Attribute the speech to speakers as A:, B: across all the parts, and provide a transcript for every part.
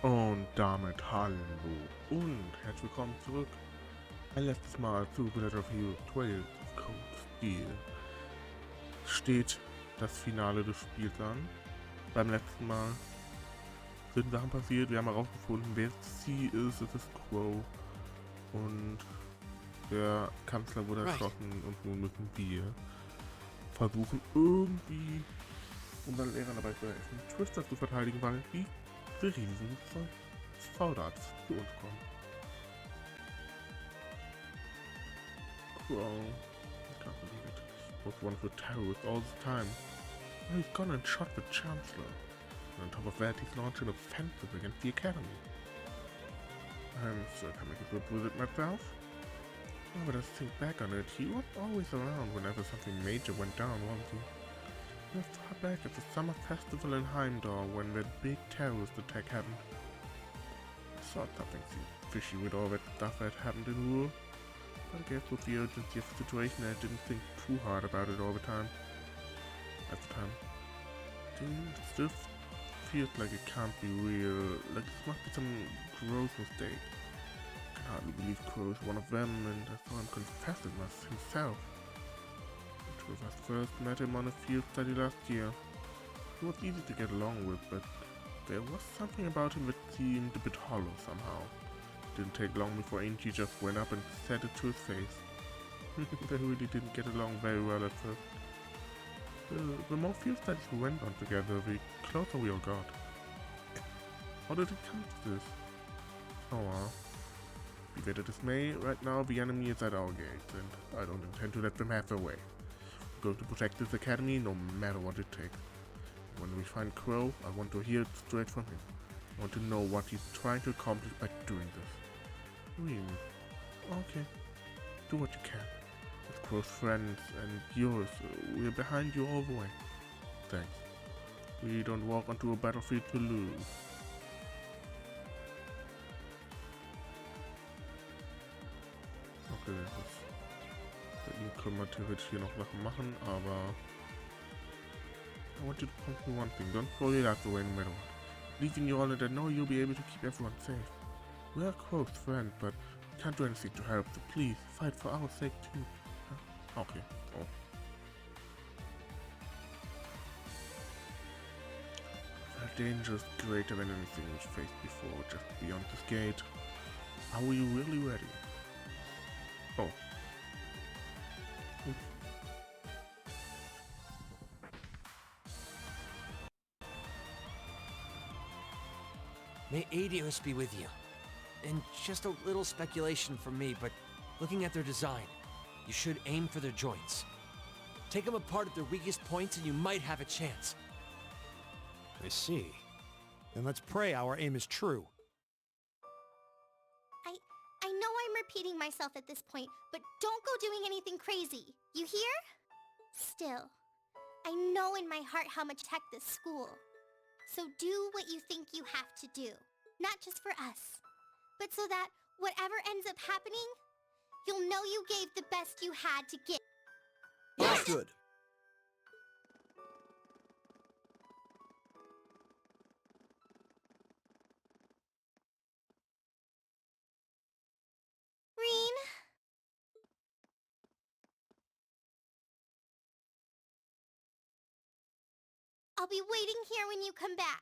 A: Und damit hallo und herzlich willkommen zurück. Ein letztes Mal zu Ballad of Hero 12 Cold Steel. Steht das Finale des Spiels an. Beim letzten Mal sind Sachen passiert. Wir haben herausgefunden, wer sie ist. Es ist Crow. Und der Kanzler wurde erschossen. Und nun müssen wir versuchen, irgendwie unseren Lehrern dabei zu helfen, Twister zu verteidigen, weil die riesen Soldats zu uns kommen. Crow, I can't believe it. Was one of the terrorists all this time. Well, he's gone and shot the Chancellor. And on top of that, he's launched an offensive against the Academy. I'm still coming to grips with it myself. Oh, but as I think back on it, he was always around whenever something major went down, wasn't he? Just far back at the summer festival in Heimdall when that big terrorist attack happened. I thought something seemed fishy with all that stuff that happened in Ruhr. But I guess with the urgency of the situation, I didn't think too hard about it all the time. At the time. It still feels like it can't be real, like this must be some gross mistake. I can hardly believe Crow is one of them, and I saw him confess it himself. The two of us first met him on a field study last year. He was easy to get along with, but there was something about him that seemed a bit hollow somehow. It didn't take long before Angie just went up and said it to his face. They really didn't get along very well at first. The more field studies we went on together, the closer we all got. How did it come to this? Oh well. Be that it may, right now the enemy is at our gates, and I don't intend to let them have their way. We're going to protect this academy no matter what it takes. When we find Crow, I want to hear it straight from him. I want to know what he's trying to accomplish by doing this. Really? Okay. Do what you can. As Crow's friends and yours, we're behind you all the way. Thanks. We don't walk onto a battlefield to lose. Okay, der ihn kann theoretisch hier noch Sachen machen, aber I want you to promise me one thing, don't throw your life away no matter what. Leaving you all, and I know you'll be able to keep everyone safe. We are close friends, but we can't do anything to help, so please, fight for our sake too. Okay, oh. The danger is greater than anything we've faced before, just beyond this gate. Are we really ready? Oh.
B: May Adios be with you. And just a little speculation from me, but looking at their design, you should aim for their joints. Take them apart at their weakest points and you might have a chance.
C: I see. Then let's pray our aim is true.
D: I know I'm repeating myself at this point, but don't go doing anything crazy. You hear? Still, I know in my heart how much tech this school. So do what you think you have to do. Not just for us, but so that whatever ends up happening, you'll know you gave the best you had to give.
C: Understood.
D: Reen? I'll be waiting here when you come back.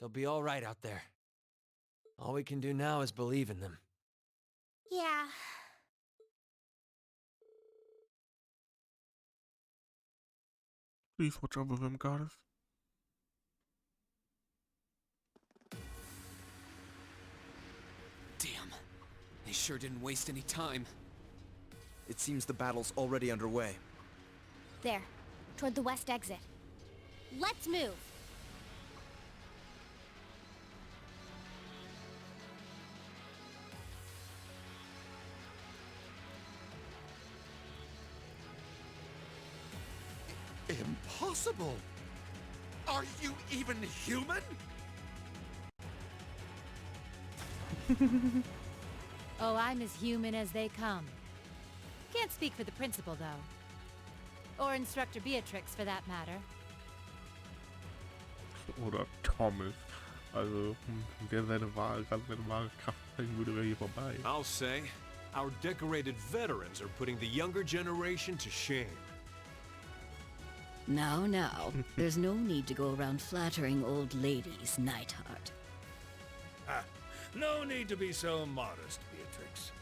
B: They'll be all right out there. All we can do now is believe in them.
D: Yeah.
A: Please watch over them, goddess.
E: Damn. They sure didn't waste any time.
F: It seems the battle's already underway.
D: There, toward the west exit. Let's move.
E: Impossible! Are you even human?
G: Oh, I'm as human as they come. Give can't speak for the principal, though. Or Instructor Beatrix, for that matter.
A: Oder Thomas. Also, wenn der seine wahre Kraft zeigen würde, wäre hier vorbei.
H: I'll say, our decorated veterans are putting the younger generation to shame.
I: Now, there's no need to go around flattering old ladies, Neidhart.
J: No need to be so modest, Beatrix.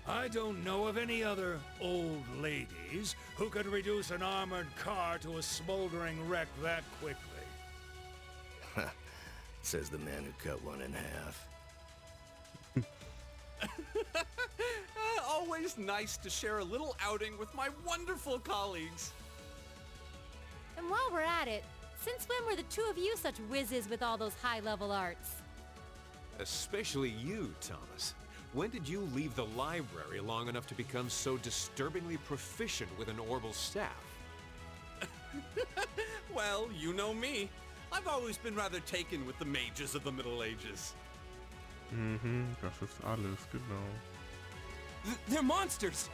J: I don't know of any other old ladies who could reduce an armored car to a smoldering wreck that quickly.
K: Says the man who cut one in half.
E: Always nice to share a little outing with my wonderful colleagues.
G: And while we're at it, since when were the two of you such whizzes with all those high-level arts?
H: Especially you, Thomas. When did you leave the library long enough to become so disturbingly proficient with an orbital staff?
E: Well, you know me. I've always been rather taken with the mages of the Middle Ages.
A: Das ist alles, genau.
E: They're monsters!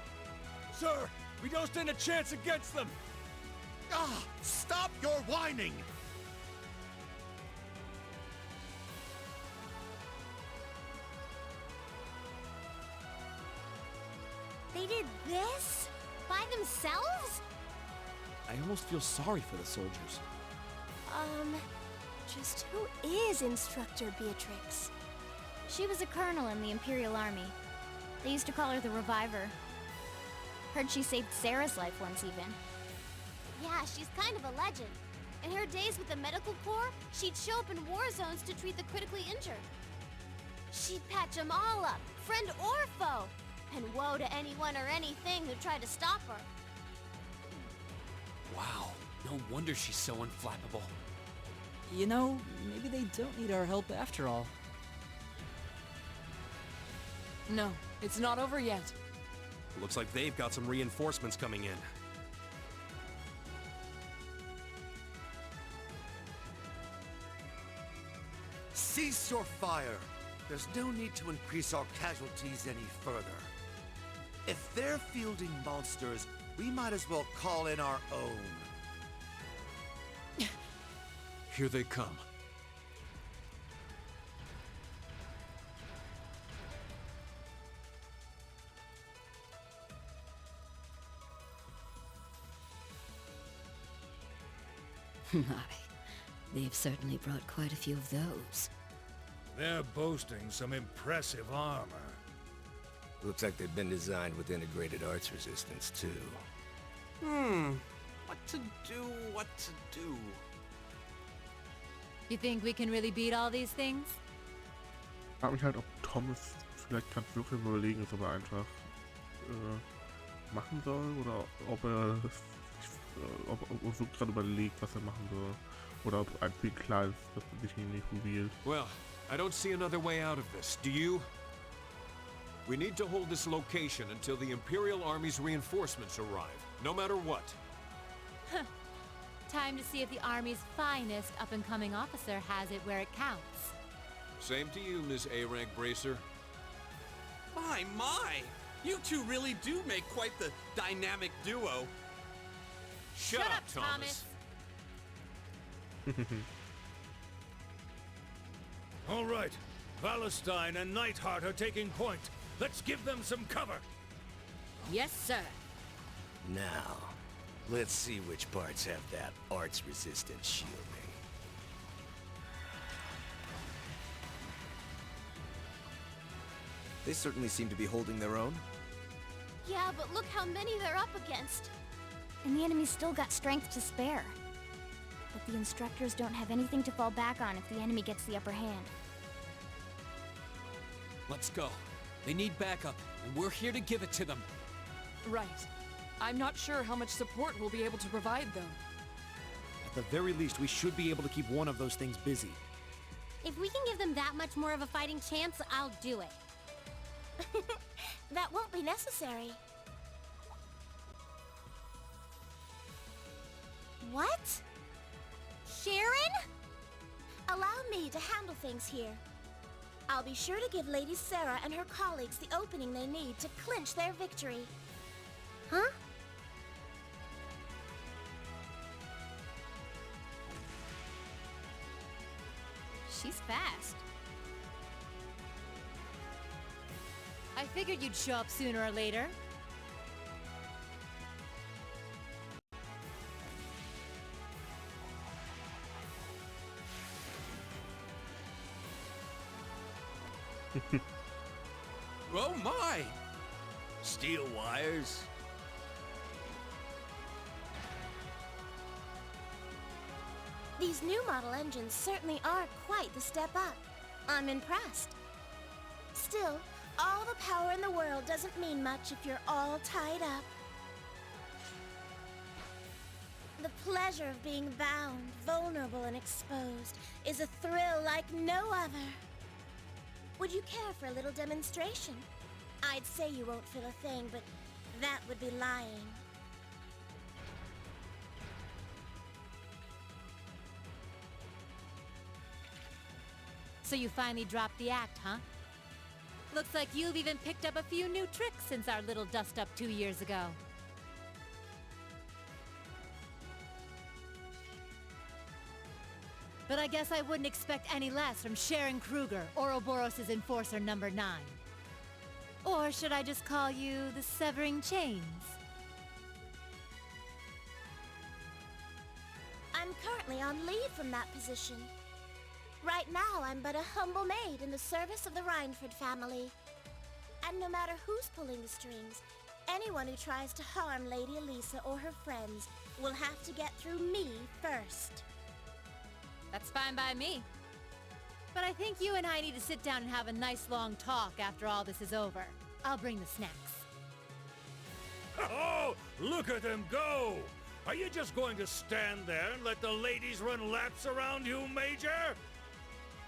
J: Sir, we don't stand a chance against them!
E: Ah! Stop your whining!
D: They did this? By themselves?
F: I almost feel sorry for the soldiers.
D: Just who is Instructor Beatrix?
L: She was a colonel in the Imperial Army. They used to call her the Reviver. Heard she saved Sarah's life once even.
D: Yeah, she's kind of a legend. In her days with the medical corps, she'd show up in war zones to treat the critically injured. She'd patch them all up, friend or foe. And woe to anyone or anything who tried to stop her.
B: Wow, no wonder she's so unflappable.
M: You know, maybe they don't need our help after all.
N: No, it's not over yet.
F: Looks like they've got some reinforcements coming in.
E: Cease your fire! There's no need to increase our casualties any further. If they're fielding monsters, we might as well call in our own.
H: Here they come.
I: My, they've certainly brought quite a few of those.
J: They're boasting some impressive armor.
K: Looks like they've been designed with integrated arts resistance, too.
E: What to do?
G: You think we can really beat all these things?
A: Ich frage mich halt, ob Thomas vielleicht gerade wirklich überlegen ist, ob er einfach machen soll oder ob er so gerade überlegt, was er machen soll. Oder ob ein viel klar ist, dass er sich nicht probiert.
H: Well, I don't see another way out of this. Do you? We need to hold this location until the Imperial Army's reinforcements arrive, no matter what.
G: Time to see if the Army's finest up-and-coming officer has it where it counts.
H: Same to you, Ms. A-Rank Bracer.
E: My! You two really do make quite the dynamic duo.
H: Shut up, Thomas.
J: All right, Valestein and Neidhart are taking point. Let's give them some cover.
I: Yes, sir.
K: Now, let's see which parts have that arts-resistant shielding.
F: They certainly seem to be holding their own.
D: Yeah, but look how many they're up against.
L: And the enemy's still got strength to spare. But the instructors don't have anything to fall back on if the enemy gets the upper hand.
B: Let's go. They need backup, and we're here to give it to them.
N: Right. I'm not sure how much support we'll be able to provide, though.
C: At the very least, we should be able to keep one of those things busy.
D: If we can give them that much more of a fighting chance, I'll do it. That won't be necessary. What? Sharon? Allow me to handle things here. I'll be sure to give Lady Sarah and her colleagues the opening they need to clinch their victory. Huh?
G: She's fast. I figured you'd show up sooner or later.
K: Oh my! Steel wires.
O: These new model engines certainly are quite the step up. I'm impressed. Still, all the power in the world doesn't mean much if you're all tied up. The pleasure of being bound, vulnerable, and exposed is a thrill like no other. Would you care for a little demonstration? I'd say you won't feel a thing, but that would be lying.
G: So you finally dropped the act, huh? Looks like you've even picked up a few new tricks since our little dust-up 2 years ago. But I guess I wouldn't expect any less from Sharon Kruger, Ouroboros' Enforcer number 9. Or should I just call you the Severing Chains?
O: I'm currently on leave from that position. Right now, I'm but a humble maid in the service of the Rhineford family. And no matter who's pulling the strings, anyone who tries to harm Lady Elisa or her friends will have to get through me first.
G: That's fine by me. But I think you and I need to sit down and have a nice long talk after all this is over. I'll bring the snacks.
J: Oh, look at them go! Are you just going to stand there and let the ladies run laps around you, Major?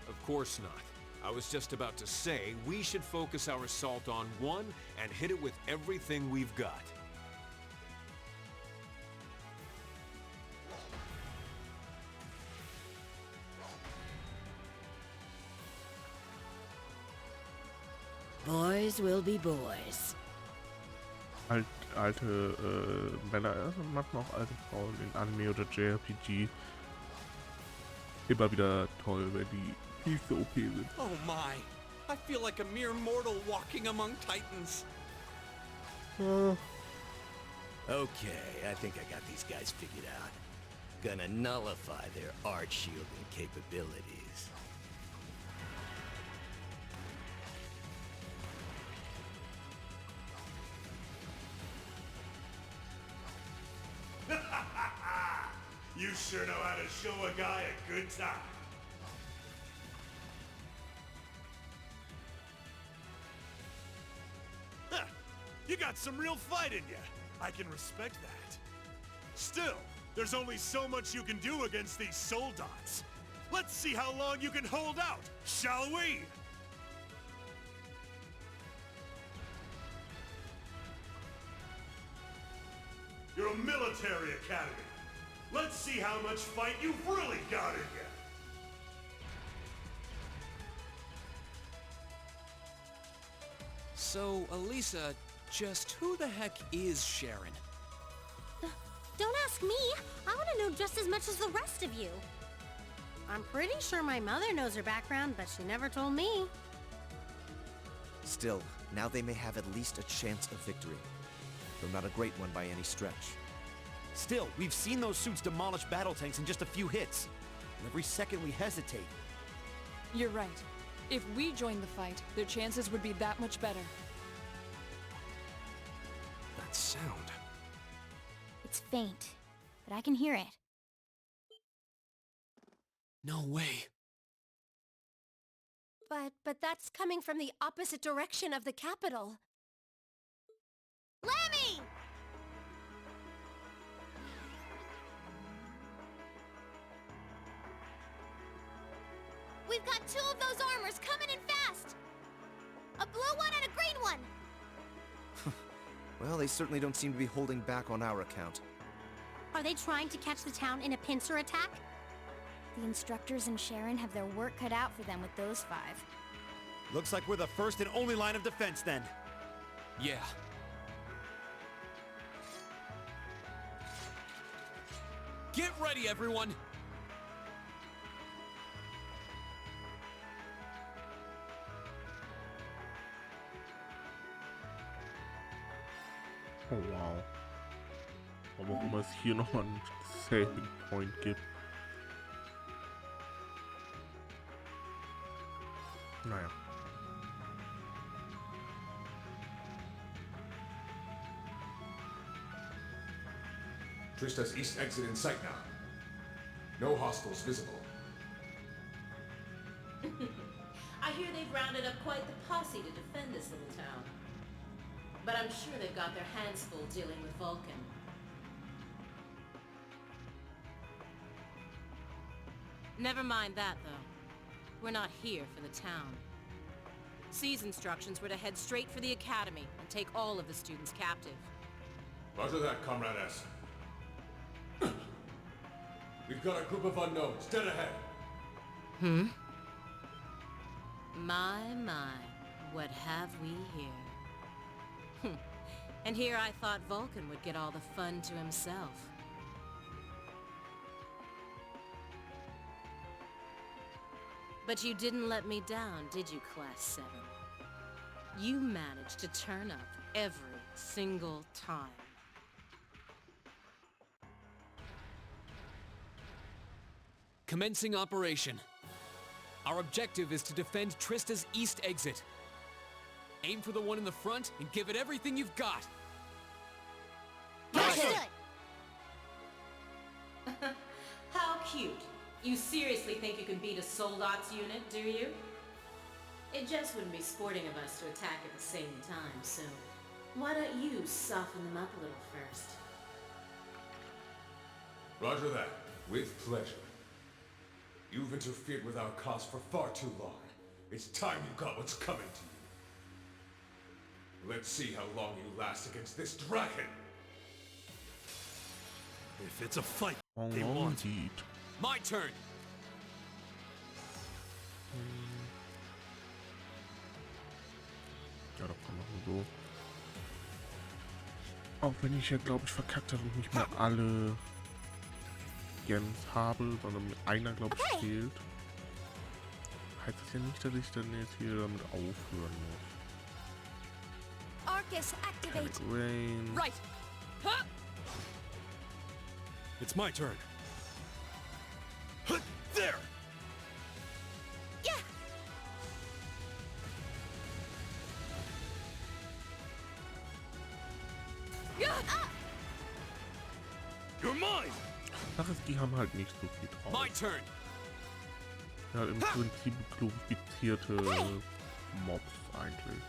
H: Of course not. I was just about to say we should focus our assault on one and hit it with everything we've got.
I: Boys will be boys.
A: Alte Männer, also manchmal auch alte Frauen in Anime oder JRPG. Immer wieder toll, wenn die viel so OP sind.
P: Oh my! I feel like a mere mortal walking among titans.
K: Okay, I think I got these guys figured out. Gonna nullify their art shielding capabilities.
Q: You sure know how to show a guy a good time. Huh. You got some real fight in you. I can respect that. Still, there's only so much you can do against these soul dots. Let's see how long you can hold out, shall we? You're a military academy. Let's see how much fight you've really got in you.
P: So, Elisa, just who the heck is Sharon?
D: Don't ask me. I want to know just as much as the rest of you.
R: I'm pretty sure my mother knows her background, but she never told me.
S: Still, now they may have at least a chance of victory. Though not a great one by any stretch. Still, we've seen those suits demolish battle tanks in just a few hits. And every second we hesitate.
N: You're right. If we joined the fight, their chances would be that much better.
P: That sound.
L: It's faint, but I can hear it.
P: No way.
R: But that's coming from the opposite direction of the capital.
D: Lemmy! We've got 2 of those armors coming in fast! A blue one and a green one!
S: Well, they certainly don't seem to be holding back on our account.
R: Are they trying to catch the town in a pincer attack?
L: The instructors and Sharon have their work cut out for them with those 5.
C: Looks like we're the first and only line of defense then.
P: Yeah.
F: Get ready, everyone!
A: Oh wow. Aber warum es hier nochmal einen Saving Point gibt. Naja.
H: Trista's east exit in sight now. No hostiles visible.
T: I hear they've rounded up quite the posse to defend this little town. But I'm sure they've got their hands full dealing with Vulcan.
R: Never mind that, though. We're not here for the town. C's instructions were to head straight for the academy and take all of the students captive.
H: Roger that, Comrade S. We've got a group of unknowns dead ahead.
R: My, what have we here? And here I thought Vulcan would get all the fun to himself. But you didn't let me down, did you, Class 7? You managed to turn up every single time.
F: Commencing operation. Our objective is to defend Trista's east exit. Aim for the one in the front and give it everything you've got.
T: How cute. You seriously think you can beat a Soldats unit, do you? It just wouldn't be sporting of us to attack at the same time, so why don't you soften them up a little first?
H: Roger that. With pleasure. You've interfered with our cause for far too long. It's time you got what's coming to you. Let's see how long you last against this dragon.
J: If it's a fight,
A: Oh,
J: they want
A: indeed.
F: My turn.
A: Ja, das kann man so. Auch wenn ich ja, glaube ich, verkackt habe und nicht mehr alle Gens habe, sondern einer, glaube ich, fehlt. Heißt das ja nicht, dass ich dann jetzt hier damit aufhören muss.
D: Arcus, activate.
A: Rain.
N: Right. Huh?
J: It's my turn. There!
D: Yeah!
J: You're mine!
A: Sache ist, die haben halt nicht so viel drauf.
F: My turn.
A: Ja, im Prinzip glorifizierte Mobs eigentlich.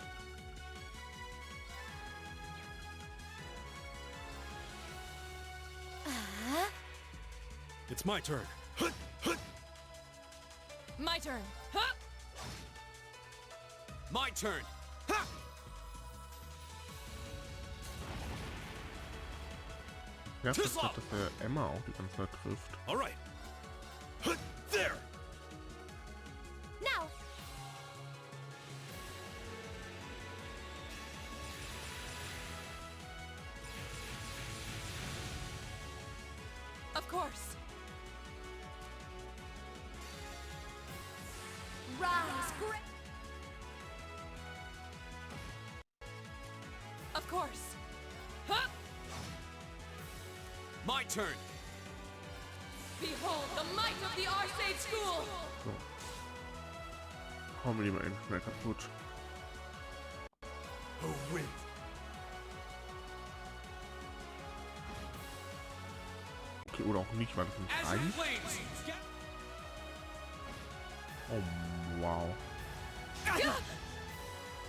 J: It's my turn.
N: My turn. Huh?
F: My turn.
A: Ja, das ist, dass der Emma auch die ganze Zeit trifft.
J: Alright. There!
D: Now!
N: Of course.
D: Rise, great!
N: Of course. Huh?
F: My turn.
N: Behold the might of the Arcade School.
A: So. Hauen wir die mal endlich mal kaputt.
J: Oh, wait.
A: Okay, oder auch nicht, weil das nicht
F: Azure
A: reicht.
F: Flames.
A: Oh, wow.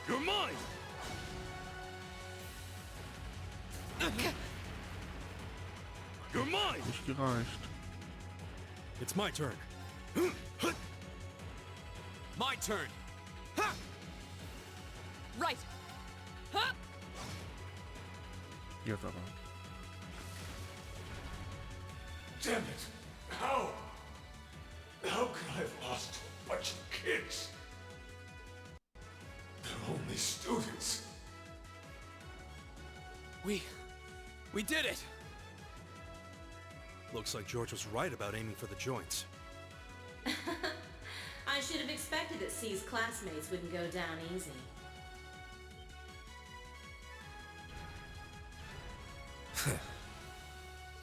J: You're mine! You're mine!
A: Nicht gereicht.
J: It's my turn.
F: My turn.
N: Right. Huh?
A: Jetzt aber.
H: Damn it! How? How could I have lost to a bunch of kids? They're only students.
F: We did it.
C: Looks like George was right about aiming for the joints.
T: I should have expected that C's classmates wouldn't go down easy.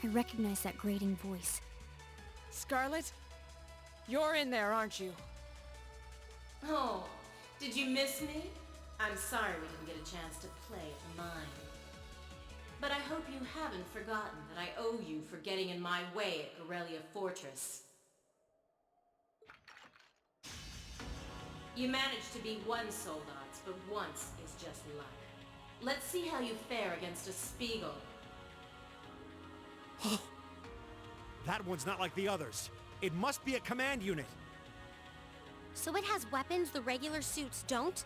L: I recognize that grating voice.
N: Scarlet? You're in there, aren't you?
T: Oh, did you miss me? I'm sorry we didn't get a chance to play at mine. But I hope you haven't forgotten that I owe you for getting in my way at Corellia Fortress. You managed to beat one Soldats, but once is just luck. Let's see how you fare against a Spiegel.
C: That one's not like the others. It must be a command unit.
D: So it has weapons the regular suits don't?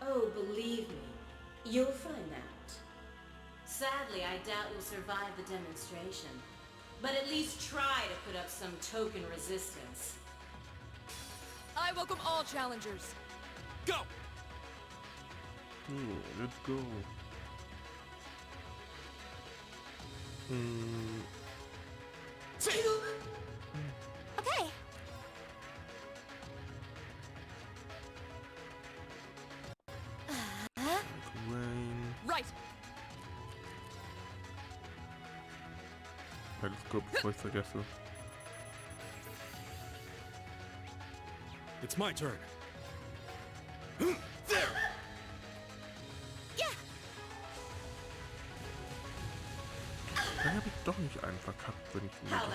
T: Oh, believe me, you'll find out. Sadly, I doubt you'll survive the demonstration, but at least try to put up some token resistance.
N: I welcome all challengers.
C: Go!
A: Let's go.
D: Okay.
N: Right.
A: Let's go before I forget so.
C: It's my turn.
D: Yeah.
A: Dann habe ich doch nicht einen verkackt, wenn ich mir das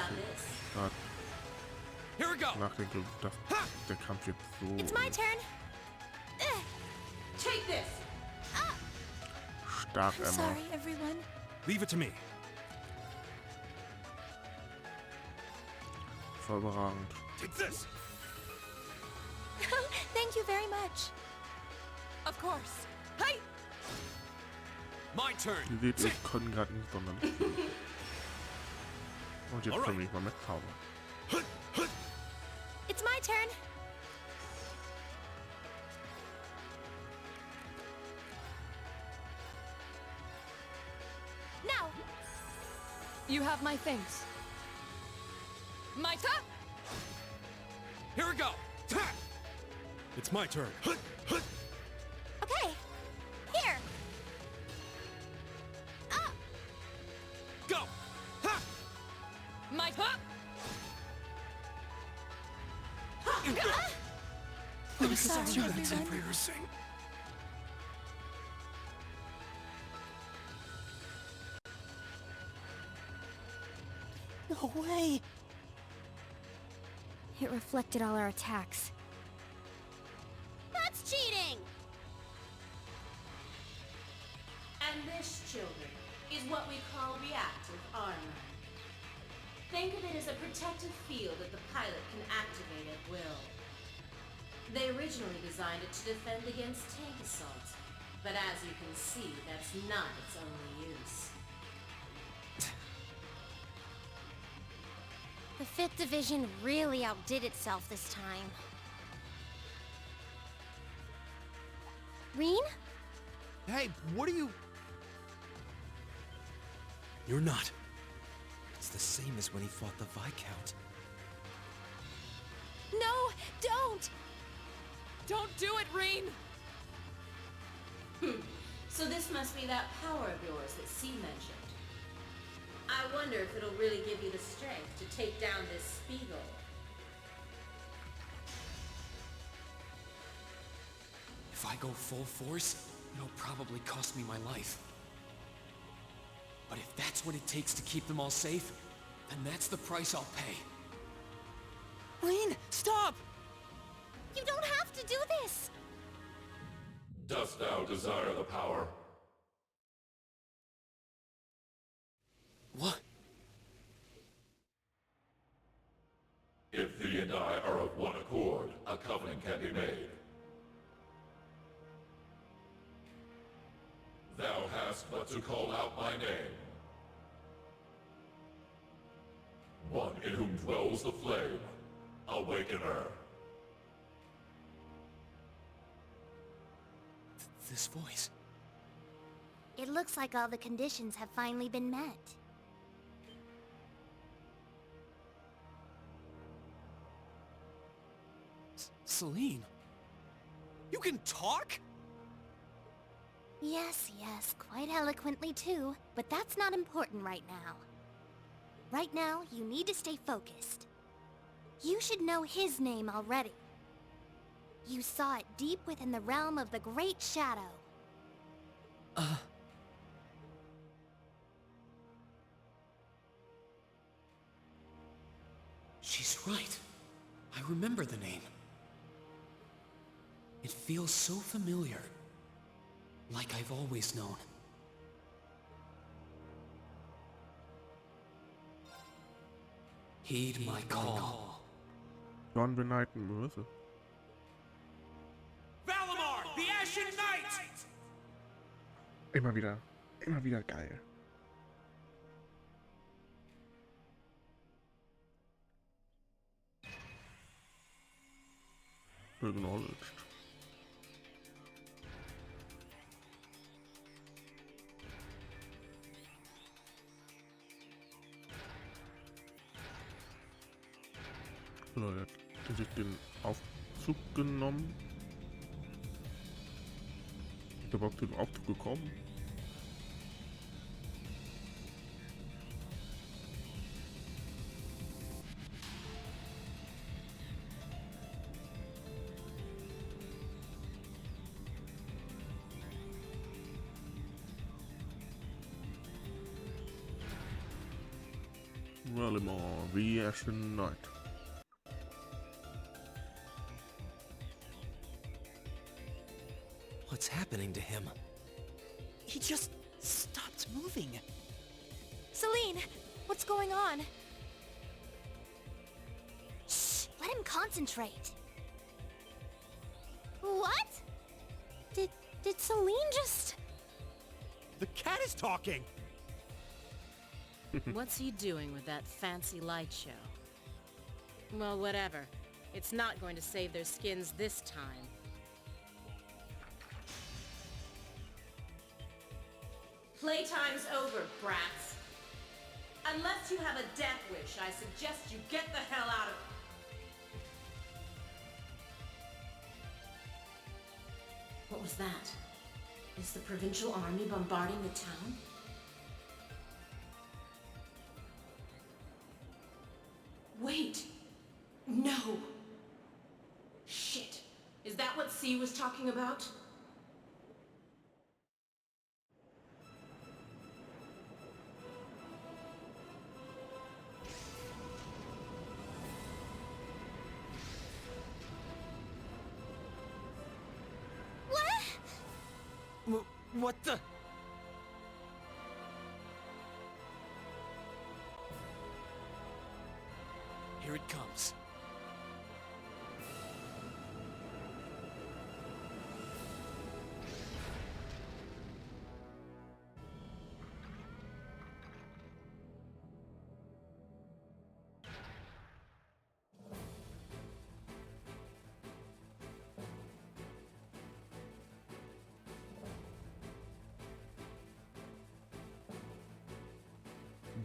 A: gerade nachdenke, dass der Kampf jetzt so...
D: It's my turn.
T: Take this.
A: Stark,
G: I'm
A: Emma.
G: sorry, everyone.
C: Leave it to me.
A: Voll überragend.
C: Take this.
D: Thank you very much.
N: Of course. Hey!
C: My turn.
A: Ihr seht, wir können gerade nicht sonderlich viel. Und jetzt können wir nicht mal mehr zaubern.
D: It's my turn. Now.
N: You have my things. My turn.
C: Here we go. It's my turn.
D: Okay. Here.
C: Go.
N: My turn.
G: I'm sorry, everyone.
C: Embarrassing.
G: No way.
L: It reflected all our attacks.
D: That's cheating.
T: And this, children, is what we call reactive armor. Think of it as a protective field that the pilot can activate at will. They originally designed it to defend against tank assault, but as you can see, that's not its only use.
D: The 5th Division really outdid itself this time. Reen?
C: Hey, what are you... You're not. It's the same as when he fought the Viscount.
N: No, don't! Don't do it, Reen!
T: So this must be that power of yours that C mentioned. I wonder if it'll really give you the strength to take down this Spiegel.
F: If I go full force, it'll probably cost me my life. But if that's what it takes to keep them all safe, then that's the price I'll pay.
N: Reen, stop!
D: You don't have to do this!
U: Dost thou desire the power?
F: What?
U: If thee and I are of one accord, a covenant can be made. Thou hast but to call out my name. One in whom dwells the flame, Awakener.
F: This voice.
D: It looks like all the conditions have finally been met.
F: Celine, you can talk?
D: Yes, quite eloquently too. But that's not important right now. Right now, you need to stay focused. You should know his name already. You saw it deep within the realm of the Great Shadow.
F: She's right. I remember the name. It feels so familiar. Like I've always known. Heed my call.
A: John beneiden müsse.
J: Valimar, the Ashen Knight!
A: Immer wieder geil. Acknowledged. So, er hat sich den Aufzug genommen. Ist er überhaupt zu dem Aufzug gekommen? Valimar, the Ashen Knight.
S: What's happening to him?
M: He just stopped moving.
D: Celine, what's going on? Shh, let him concentrate. What? Did Celine just...
C: The cat is talking!
R: What's he doing with that fancy light show? Well, whatever. It's not going to save their skins this time.
T: Playtime's over, brats. Unless you have a death wish, I suggest you get the hell out of... What was that? Is the provincial army bombarding the town? Wait! No! Shit! Is that what C was talking about?
S: What the?
F: Here it comes.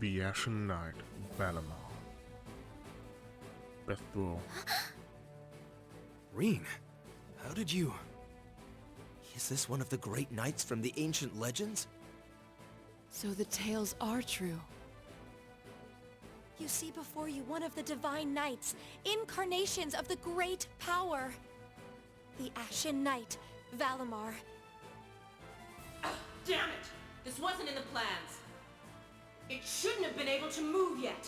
A: The Ashen Knight, Valimar. Best duel.
S: Reen, how did you... Is this one of the great knights from the ancient legends?
N: So the tales are true.
O: You see before you one of the divine knights, incarnations of the great power. The Ashen Knight, Valimar.
T: Ah, damn it! This wasn't in the plans. It shouldn't have been able to move yet.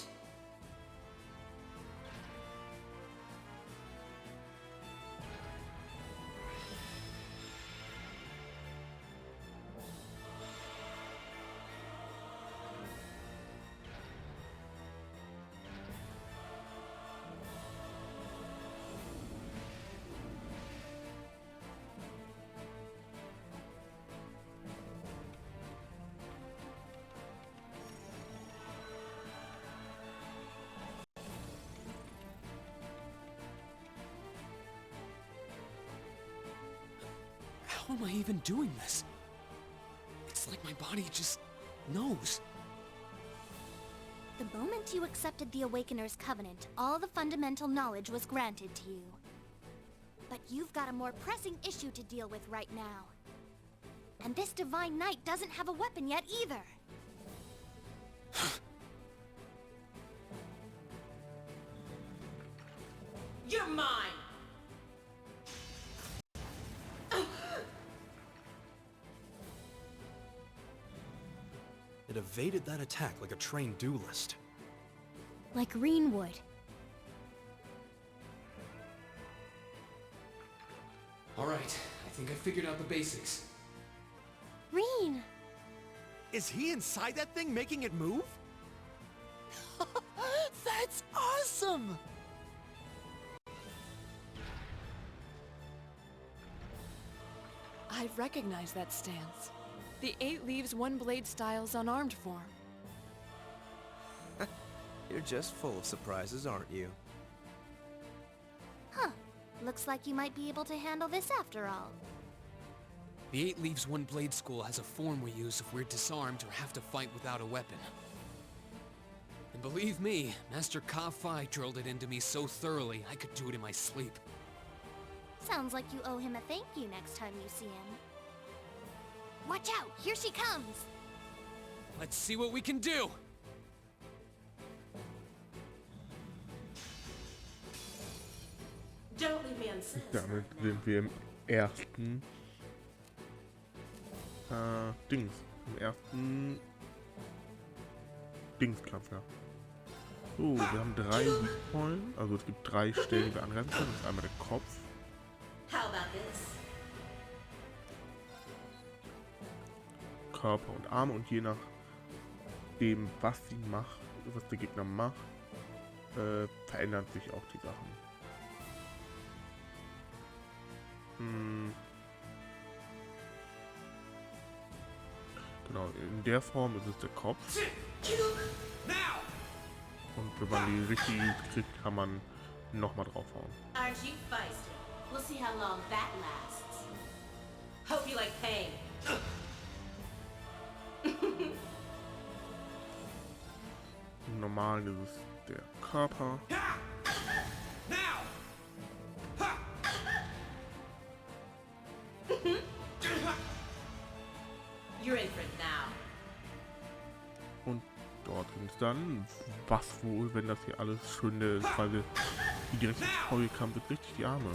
F: How am I even doing this? It's like my body just knows.
D: The moment you accepted the Awakener's Covenant, all the fundamental knowledge was granted to you.
O: But you've got a more pressing issue to deal with right now. And this Divine Knight doesn't have a weapon yet either.
T: You're mine!
S: It evaded that attack like a trained duelist.
L: Like Reen would.
F: Alright, I think I figured out the basics.
O: Reen!
S: Is he inside that thing making it move?
M: That's awesome!
N: I recognize that stance. The 8 leaves 1 blade style's unarmed form.
S: You're just full of surprises, aren't you?
O: Huh. Looks like you might be able to handle this after all.
F: The 8 Leaves 1 Blade School has a form we use if we're disarmed or have to fight without a weapon. And believe me, Master Ka-Fai drilled it into me so thoroughly I could do it in my sleep.
O: Sounds like you owe him a thank you next time you see him. Watch out! Here she comes!
F: Let's see what we can do!
T: Don't leave me unsatisfied.
A: Damit sind wir im ersten Dingskampf, ja. So, wir haben 3 Weakpoints, also es gibt 3 Stellen, die wir angreifen können. Das ist einmal der Kopf.
T: How about this?
A: Körper und Arme, und je nachdem, was sie macht, was der Gegner macht, verändern sich auch die Sachen. Genau, in der Form ist es der Kopf. Und wenn man die richtig kriegt, kann man nochmal draufhauen.
T: Aren't you feisty? We'll see how long that lasts. Hope you like pain.
A: Im Normalen ist es der Körper.
T: You're in for it now.
A: Und dort ist dann, was wohl, wenn das hier alles schöne, quasi die direkte Folge kam, wird richtig die Arme.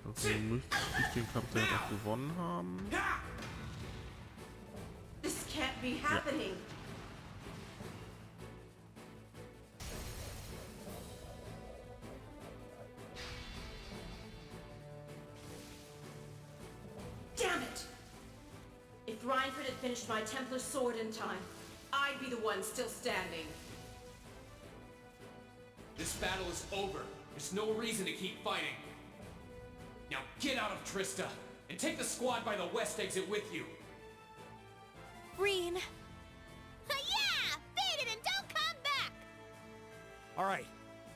A: Also müsste ich den Kampf selber auch gewonnen haben.
T: This can't be happening. Damn it! If Reinford had finished my Templar sword in time, I'd be the one still standing.
F: This battle is over. There's no reason to keep fighting. Now get out of Trista, and take the squad by the west exit with you.
L: Reen!
O: Yeah! Beat it and don't come back!
C: Alright.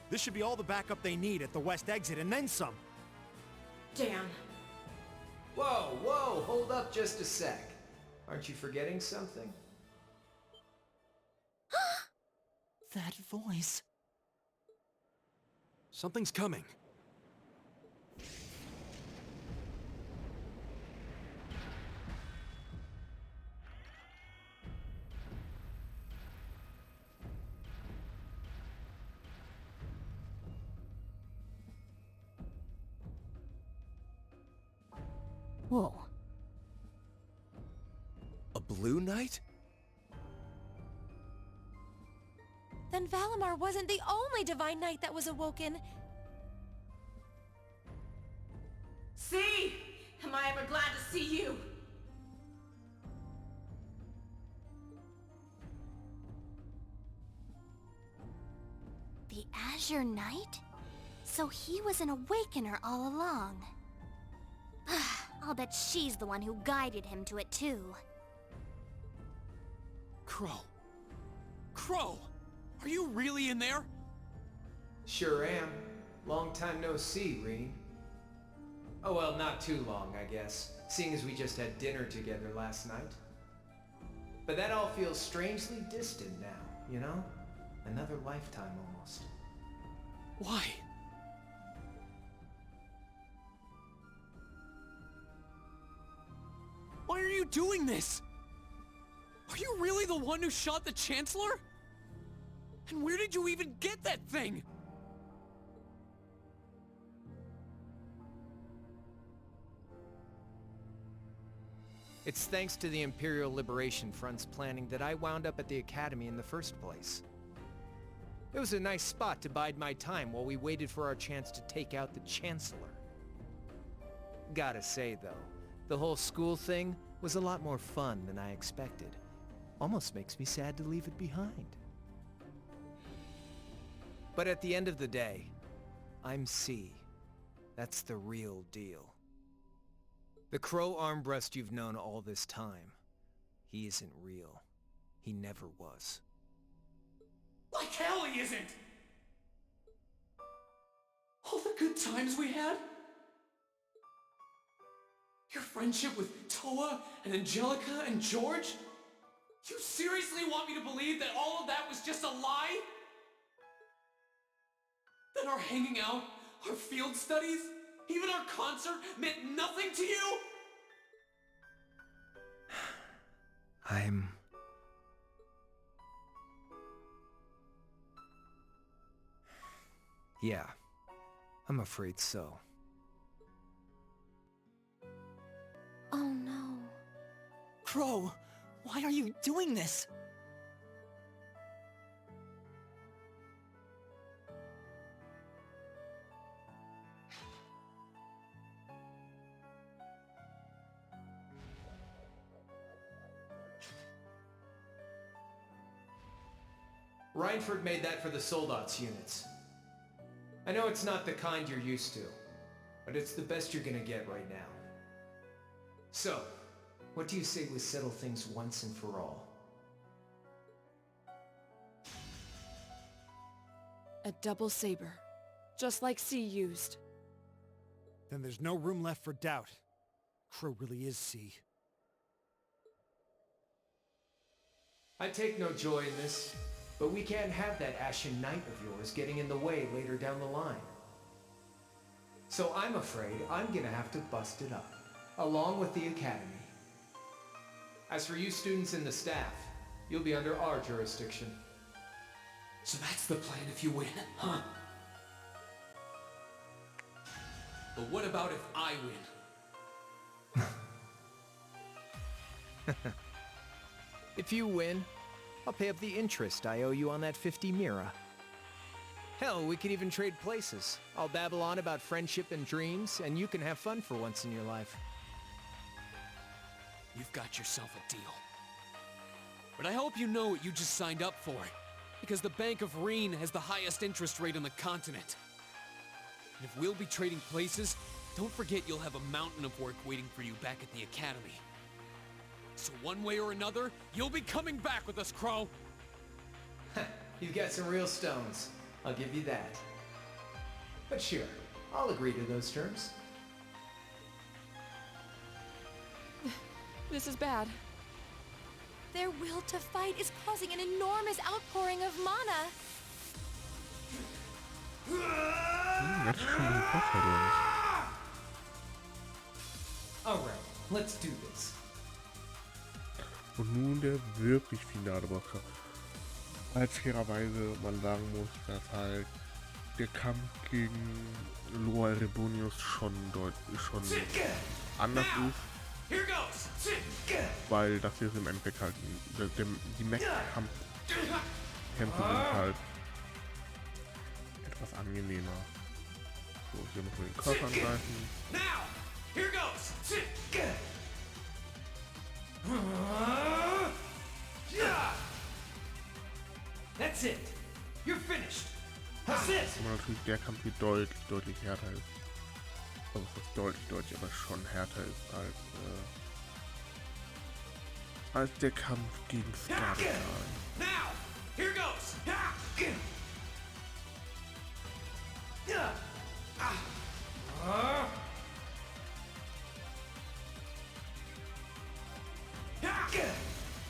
C: This should be all the backup they need at the west exit, and then some.
T: Damn.
E: Whoa, whoa, hold up just a sec. Aren't you forgetting something?
M: That voice.
S: Something's coming.
L: Whoa.
S: A blue knight?
G: Then Valimar wasn't the only Divine Knight that was awoken.
T: See? Am I ever glad to see you?
O: The Azure Knight? So he was an Awakener all along. I'll bet she's the one who guided him to it too.
F: Crow. Crow! Are you really in there?
E: Sure am. Long time no see, Reen. Oh well, not too long, I guess, seeing as we just had dinner together last night. But that all feels strangely distant now, you know? Another lifetime almost.
F: Why? Why are you doing this? Are you really the one who shot the Chancellor? And where did you even get that thing?
E: It's thanks to the Imperial Liberation Front's planning that I wound up at the Academy in the first place. It was a nice spot to bide my time while we waited for our chance to take out the Chancellor. Gotta say though, the whole school thing was a lot more fun than I expected. Almost makes me sad to leave it behind. But at the end of the day, I'm C. That's the real deal. The crow armbrust you've known all this time, he isn't real. He never was.
F: Like hell he isn't! All the good times we had? Your friendship with Toa and Angelica and George? You seriously want me to believe that all of that was just a lie? That our hanging out, our field studies, even our concert meant nothing to you?
E: Yeah, I'm afraid so.
O: Oh no.
M: Crow, why are you doing this?
E: Reinford made that for the Soldats units. I know it's not the kind you're used to, but it's the best you're gonna get right now. So, what do you say we settle things once and for all?
N: A double saber, just like C used.
C: Then there's no room left for doubt. Crow really is C.
E: I take no joy in this, but we can't have that Ashen Knight of yours getting in the way later down the line. So I'm afraid I'm gonna have to bust it up, along with the Academy. As for you students and the staff, you'll be under our jurisdiction.
F: So that's the plan if you win, huh? But what about if I win?
E: If you win, I'll pay up the interest I owe you on that 50 Mira. Hell, we could even trade places. I'll babble on about friendship and dreams, and you can have fun for once in your life.
F: You've got yourself a deal. But I hope you know what you just signed up for, because the Bank of Reen has the highest interest rate on the continent. And if we'll be trading places, don't forget you'll have a mountain of work waiting for you back at the Academy. So one way or another, you'll be coming back with us, Crow!
E: You've got some real stones. I'll give you that. But sure, I'll agree to those terms.
N: This is bad.
O: Their will to fight is causing an enormous outpouring of mana.
A: Das ist schon ein Vorteil.
E: Alright, let's do this.
A: Und nun der wirklich finale Boxer. Als fairerweise man sagen muss, dass halt der Kampf gegen Laufe der Saga schon anders ist. Weil das hier ist im Endeffekt halt die Mech-Kämpfe sind halt etwas angenehmer. So, hier muss man den Körper angreifen.
E: That's it. You're finished. That's it.
A: Aber natürlich der Kampf hier deutlich härter ist. Also es ist deutlich, aber schon härter ist als der Kampf gegen Skarbon.
E: Now, here goes.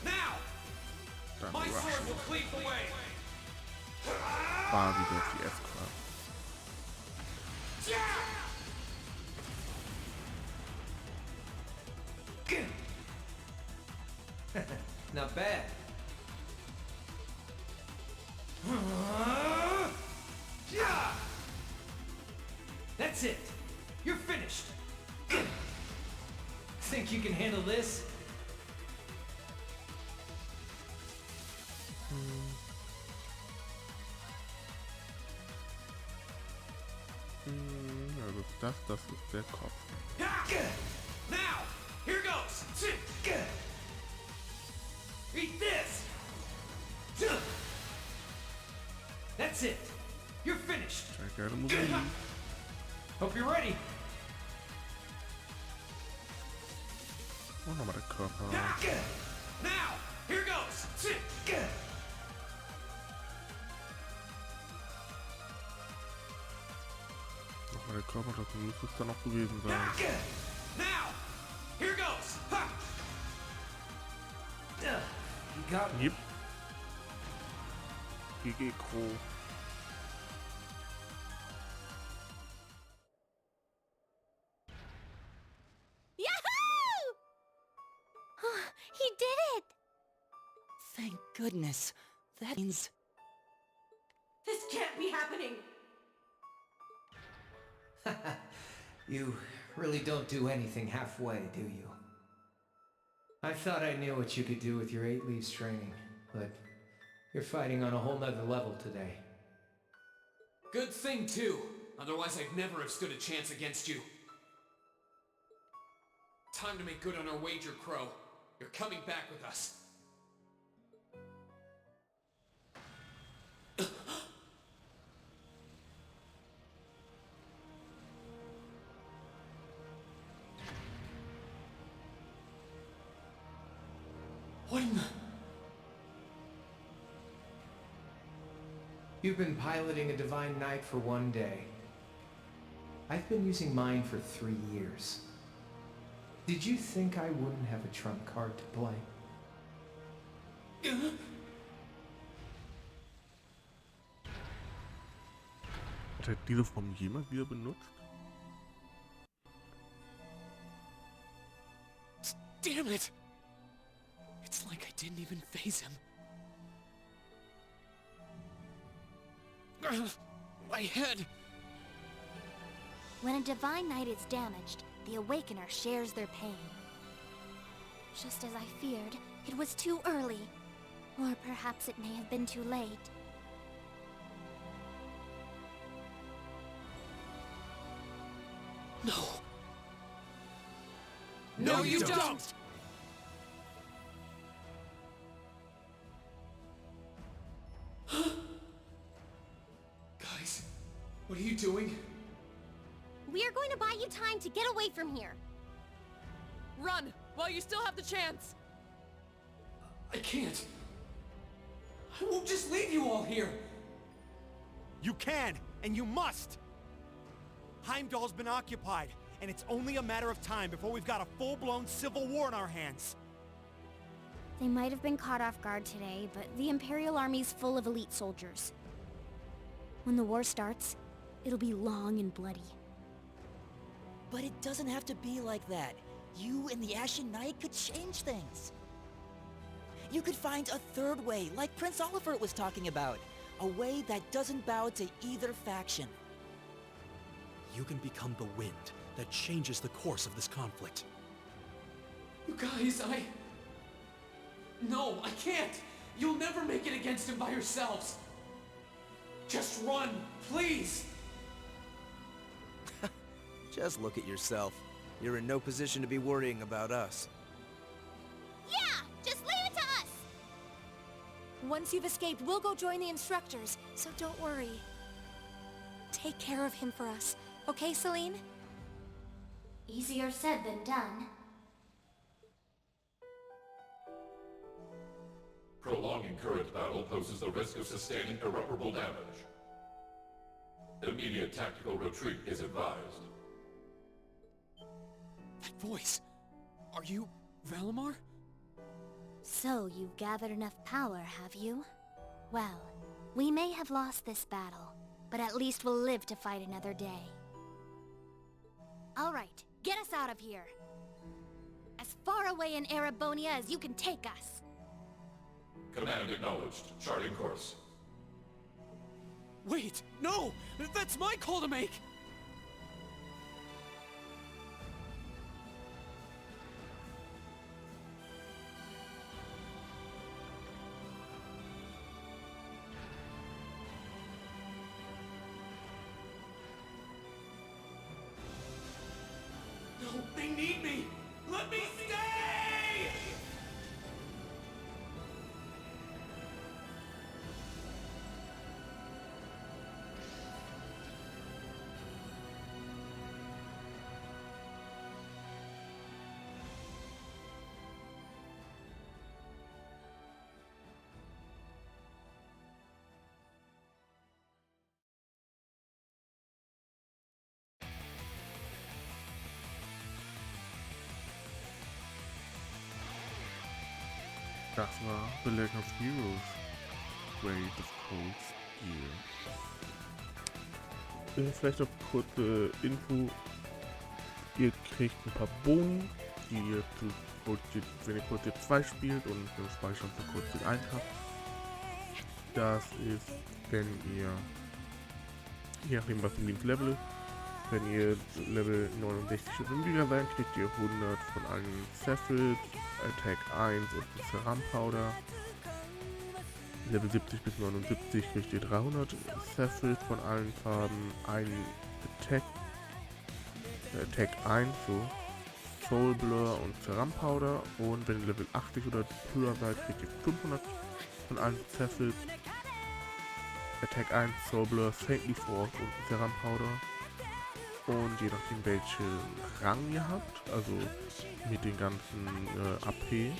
F: Now! My sword will cleave the way!
A: quasi durch die S-Kraft.
E: Not bad. That's it. You're finished. Think you can handle this?
A: Also das ist der Kopf.
E: Now, here goes. Eat this. That's it. You're finished.
A: Sehr geile Musik.
E: Hope you're ready.
A: Und nochmal der Körper.
E: Now, here goes.
A: Nochmal der Körper, das müsste es dann noch gewesen sein.
E: Now, here goes. You got me.
A: Yep. GG Crow.
D: He did it!
M: Thank goodness. That means...
R: This can't be happening!
E: You really don't do anything halfway, do you? I thought I knew what you could do with your 8 leaves training, but you're fighting on a whole nother level today.
F: Good thing, too. Otherwise, I'd never have stood a chance against you. Time to make good on our wager, Crow. You're coming back with us. What in the...
E: You've been piloting a Divine Knight for 1 day. I've been using mine for 3 years. Did you think I wouldn't have a trump card to play?
A: Hat er diese Form jemals wieder benutzt?
F: Damn it! It's like I didn't even phase him. My head!
O: When a Divine Knight is damaged, the Awakener shares their pain. Just as I feared, it was too early. Or perhaps it may have been too late.
F: No. No, you don't! Guys, what are you doing?
D: We are going to buy you time to get away from here.
N: Run, while you still have the chance!
F: I can't. I won't just leave you all here!
C: You can, and you must! Heimdall's been occupied, and it's only a matter of time before we've got a full-blown civil war in our hands.
O: They might have been caught off guard today, but the Imperial Army's full of elite soldiers. When the war starts, it'll be long and bloody.
M: But it doesn't have to be like that. You and the Ashen Knight could change things. You could find a third way, like Prince Oliver was talking about. A way that doesn't bow to either faction.
S: You can become the wind that changes the course of this conflict.
F: You guys, No, I can't! You'll never make it against him by yourselves! Just run, please!
S: Just look at yourself. You're in no position to be worrying about us.
D: Yeah! Just leave it to us!
O: Once you've escaped, we'll go join the instructors, so don't worry. Take care of him for us, okay, Celine?
D: Easier said than done.
U: Prolonging current battle poses the risk of sustaining irreparable damage. Immediate tactical retreat is advised.
F: That voice! Are you Valimar?
O: So, you've gathered enough power, have you? Well,
L: We may have lost this battle, but at least we'll live to fight another day. All right, get us out of here. As far away in Erebonia as you can take us.
U: Command acknowledged. Charting course.
F: Wait, no! That's my call to make!
C: No, they need me! Let me stay!
A: Das war The Legend of Heroes, Projekt of Cold Steel. Vielleicht noch kurze Info. Ihr kriegt ein paar Boni, die ihr zu Cold Steel, wenn ihr Cold Steel 2 spielt und eine Speicherung für Cold Steel 1 habt. Das ist, wenn ihr, je nachdem was ihr Level ist, wenn ihr Level 69 oder niedriger seid, kriegt ihr 100 von allen Saffels, Attack 1 und Ceram Powder. Level 70 bis 79 kriegt ihr 300 Saffels von allen Farben, ein Attack 1, so Soul Blur und Ceram Powder. Und wenn ihr Level 80 oder höher seid, kriegt ihr 500 von allen Saffels, Attack 1, Soul Blur, Saintly Force und Ceram Powder. Und je nachdem welchen Rang ihr habt, also mit den ganzen AP,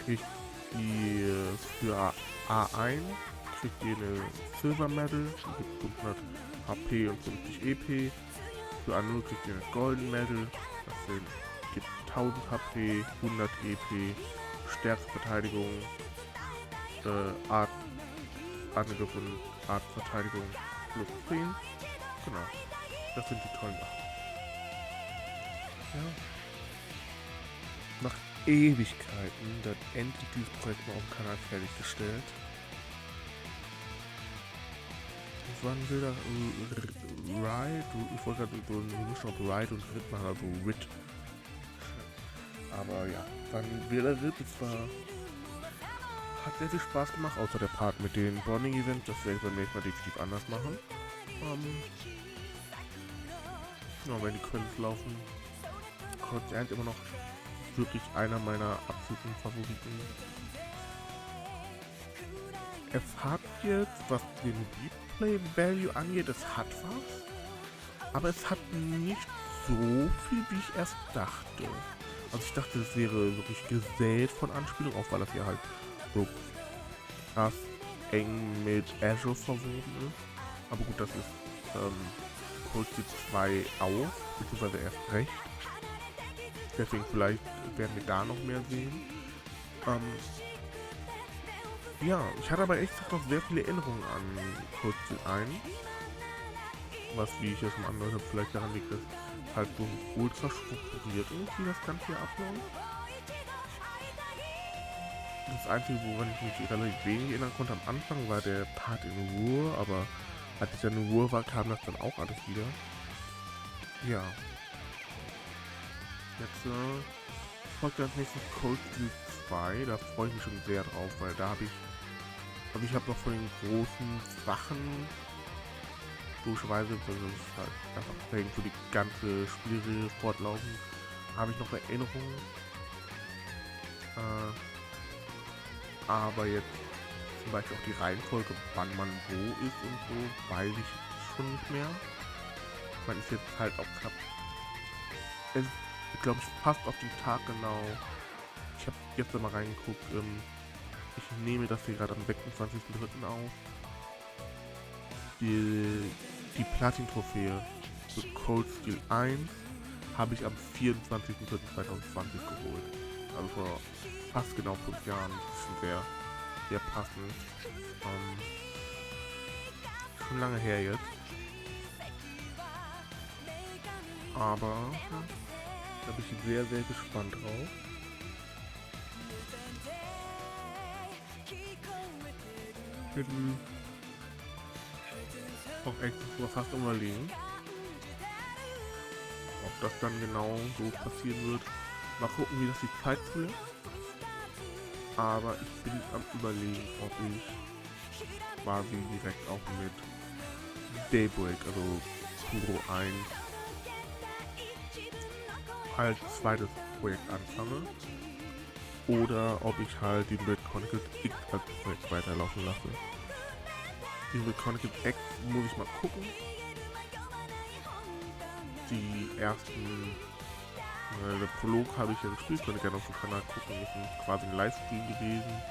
A: kriegt ihr für A1 kriegt ihr eine Silver Medal mit 500 HP und 50 EP. Für A0 kriegt ihr eine Golden Medal, das sind, gibt 1000 HP, 100 EP, Stärke Verteidigung, Art Angriff und Art Verteidigung plus 10. Genau. Das sind die tollen Sachen. Ja. Nach Ewigkeiten dann endlich dieses Projekt mal auf dem Kanal fertiggestellt. Das war ein wilder Ride. Ich wollte gerade so eine Mischung auf Ride und Ritt machen, also Ritt. Aber ja, war ein wilder Ritt. Es war... Hat sehr viel Spaß gemacht, außer der Part mit den Bonding-Events. Das werde ich beim nächsten Mal definitiv anders machen. Ja, wenn die Quests laufen, Cold Steel 1 immer noch wirklich einer meiner absoluten Favoriten. Es hat jetzt, was den Replay Value angeht, es hat was, aber es hat nicht so viel, wie ich erst dachte. Also ich dachte, es wäre wirklich gesät von Anspielung, auch weil das ja halt so krass eng mit Azure verwoben ist. Aber gut, das ist Cold Steel 2 auch, beziehungsweise erst recht. Deswegen vielleicht werden wir da noch mehr sehen. Ja, ich hatte aber echt noch sehr viele Erinnerungen an Cold Steel 1. Was, wie ich es schon andeutet habe, vielleicht daran liegt, dass halt so ultra strukturiert irgendwie das Ganze hier abläuft. Das Einzige, woran ich mich relativ wenig erinnern konnte am Anfang, war der Part in Ruhe, aber als ich dann in Ruhe war, kam das dann auch alles wieder. Ja. Jetzt folgt als nächstes Cold Steel 2, da freue ich mich schon sehr drauf, weil da habe ich, also ich habe noch von den großen Sachen, logischerweise, das ist halt einfach prägend für die ganze Spielreihe fortlaufen, habe ich noch Erinnerungen. Aber jetzt zum Beispiel auch die Reihenfolge, wann man wo ist und so, weiß ich schon nicht mehr. Man ist jetzt halt auch knapp. Es ist, glaube ich, fast auf den Tag genau. Ich habe jetzt mal reingeguckt. Ich nehme das hier gerade am 26.03. auf. Die Platin-Trophäe für Cold Steel 1 habe ich am 24.03.2020 geholt. Also vor fast genau 5 Jahren. Das ist schon sehr sehr passend. Schon lange her jetzt. Aber da bin ich sehr, sehr gespannt drauf. Ich bin auch echt fast überlegen, ob das dann genau so passieren wird. Mal gucken, wie das die Zeit führt. Aber ich bin am Überlegen, ob ich quasi direkt auch mit Daybreak, also Kuro 1, als zweites Projekt anfange. Oder ob ich halt die Red Chronicles X als Projekt weiterlaufen lasse. Die Red Chronicles X muss ich mal gucken. Die ersten, der Prolog habe ich ja gespielt, könnt ihr gerne auf dem Kanal gucken, ist quasi ein Livestream gewesen,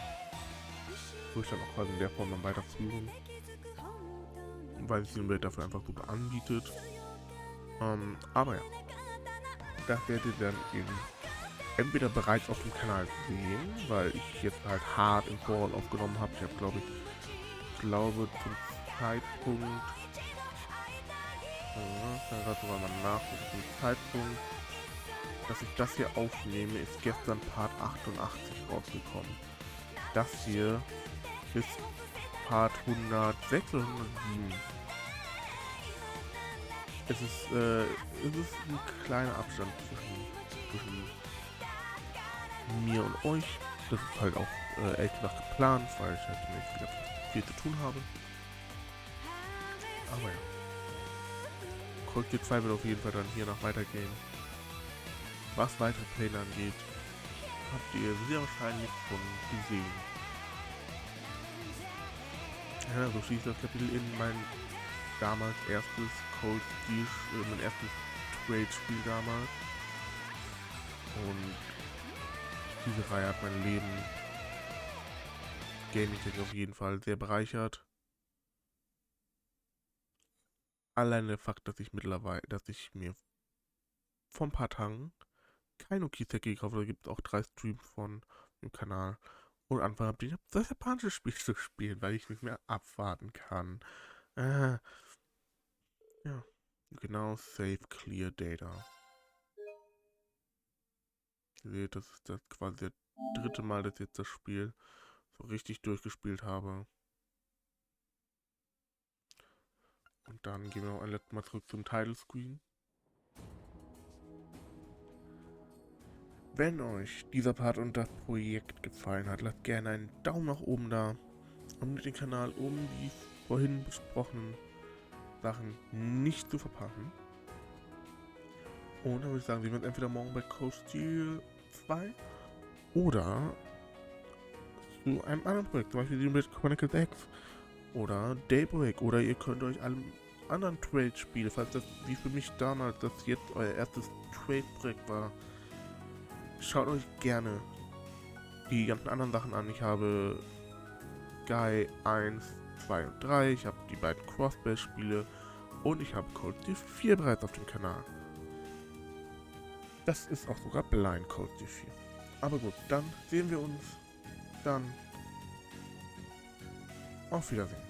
A: wo ich dann auch quasi in der Form dann weiterführen, weil sich die Welt dafür einfach super anbietet. Aber ja, das werdet ihr dann eben entweder bereits auf dem Kanal sehen, weil ich jetzt halt hart im Voraus aufgenommen habe. Ich habe ich glaube zum Zeitpunkt, ich kann gerade mal nachgucken, zum Zeitpunkt, dass ich das hier aufnehme, ist gestern Part 88 rausgekommen. Das hier ist Part 106 oder 107. Es ist ein kleiner Abstand zwischen mir und euch. Das ist halt auch ehrlich gesagt geplant, weil ich halt demnächst wieder viel zu tun habe. Aber ja. Cold Steel 2 wird auf jeden Fall dann hier noch weitergehen. Was weitere Pläne angeht, habt ihr sehr wahrscheinlich schon gesehen. Ja, so schließt das Kapitel in mein damals erstes Cold Steel, mein erstes Trade-Spiel damals. Und diese Reihe hat mein Leben gaming-technisch auf jeden Fall sehr bereichert. Allein der Fakt, dass ich mir vor ein paar Tagen kein Oki-Set gekauft habe, da gibt es auch 3 Streams von dem Kanal. Und anfangen habe, das japanische Spiel zu spielen, weil ich nicht mehr abwarten kann. Ja, genau, Save Clear Data. Ihr seht, das ist das quasi das 3. Mal, dass ich jetzt das Spiel so richtig durchgespielt habe. Und dann gehen wir noch ein letztes Mal zurück zum Title Screen. Wenn euch dieser Part und das Projekt gefallen hat, lasst gerne einen Daumen nach oben da. Abonniert den Kanal, um die vorhin besprochenen Sachen nicht zu verpassen. Und dann würde ich sagen, sehen wir uns entweder morgen bei Cold Steel 2 oder zu einem anderen Projekt, zum Beispiel die Red Chronicles X oder Daybreak, oder ihr könnt euch alle anderen Trade-Spiele, falls das wie für mich damals das jetzt euer erstes Trade-Projekt war, schaut euch gerne die ganzen anderen Sachen an. Ich habe Guy 1, 2 und 3, ich habe die beiden Crossbell-Spiele und ich habe Cold Steel 4 bereits auf dem Kanal. Das ist auch sogar Blind Cold Steel 4. Aber gut, dann sehen wir uns dann. Auf Wiedersehen.